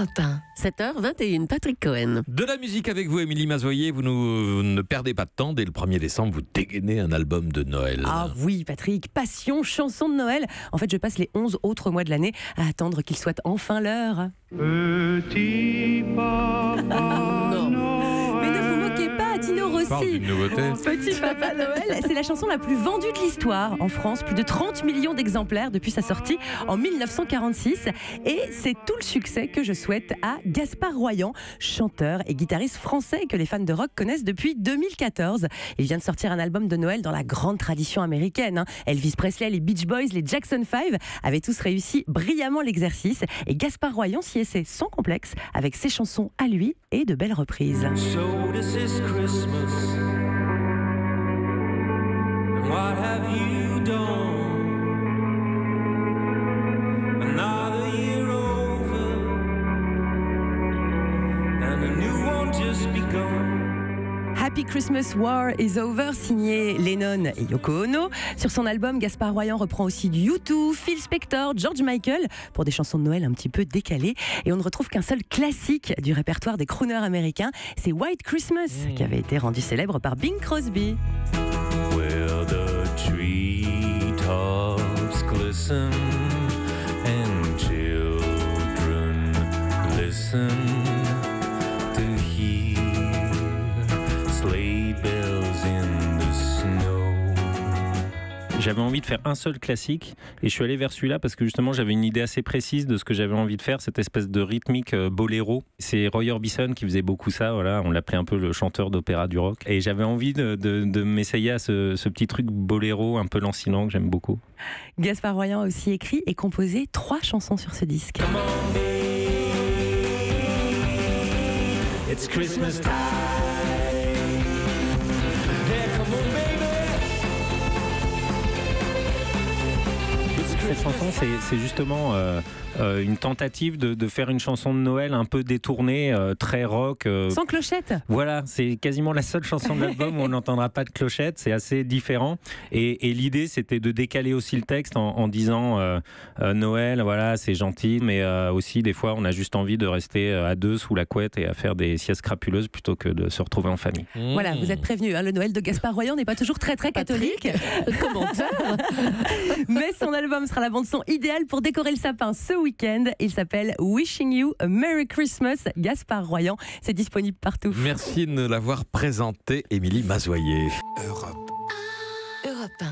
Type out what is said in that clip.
Europe 1, 7h21, Patrick Cohen. De la musique avec vous, Émilie Mazoyer. Vous ne perdez pas de temps. Dès le 1er décembre, vous dégainez un album de Noël. Ah oui, Patrick, passion, chanson de Noël. En fait, je passe les 11 autres mois de l'année à attendre qu'il soit enfin l'heure. Petit papa Mais ne vous moquez pas, Tino Parle Rossi. d'une nouveauté. Petit Papa Noël, c'est la chanson la plus vendue de l'histoire en France, plus de 30 millions d'exemplaires depuis sa sortie en 1946. Et c'est tout le succès que je souhaite à Gaspard Royan, chanteur et guitariste français que les fans de rock connaissent depuis 2014. Il vient de sortir un album de Noël dans la grande tradition américaine. Elvis Presley, les Beach Boys, les Jackson 5 avaient tous réussi brillamment l'exercice. Et Gaspard Royan s'y essaie sans complexe avec ses chansons à lui et de belles reprises. So this is Christmas, and what have you done? Another year over, and a new one just begun. Happy Christmas War is Over, signé Lennon et Yoko Ono. Sur son album, Gaspard Royan reprend aussi du U2, Phil Spector, George Michael, pour des chansons de Noël un petit peu décalées. Et on ne retrouve qu'un seul classique du répertoire des crooners américains, c'est White Christmas, qui avait été rendu célèbre par Bing Crosby. Where the treetops glisten and children listen to hear sleigh bells in the snow. J'avais envie de faire un seul classique et je suis allé vers celui-là parce que justement j'avais une idée assez précise de ce que j'avais envie de faire, cette espèce de rythmique boléro. C'est Roy Orbison qui faisait beaucoup ça, voilà, on l'appelait un peu le chanteur d'opéra du rock. Et j'avais envie de m'essayer à ce petit truc boléro un peu lancinant que j'aime beaucoup. Gaspard Royan a aussi écrit et composé 3 chansons sur ce disque. Come on, babe, it's Christmas time. Yeah, come on, baby. Cette chanson, c'est justement une tentative de faire une chanson de Noël un peu détournée, très rock. Sans clochette. Voilà, c'est quasiment la seule chanson de l'album où on n'entendra pas de clochette, c'est assez différent. Et l'idée, c'était de décaler aussi le texte en disant Noël, voilà, c'est gentil, mais aussi des fois, on a juste envie de rester à deux sous la couette et à faire des siestes crapuleuses plutôt que de se retrouver en famille. Voilà, vous êtes prévenus, hein, le Noël de Gaspard Royan n'est pas toujours très catholique. Commentaire. Mais son album sera la bande-son idéale pour décorer le sapin ce week-end. Il s'appelle Wishing You a Merry Christmas, Gaspard Royan. C'est disponible partout. Merci de nous l'avoir présenté, Émilie Mazoyer. Europe 1.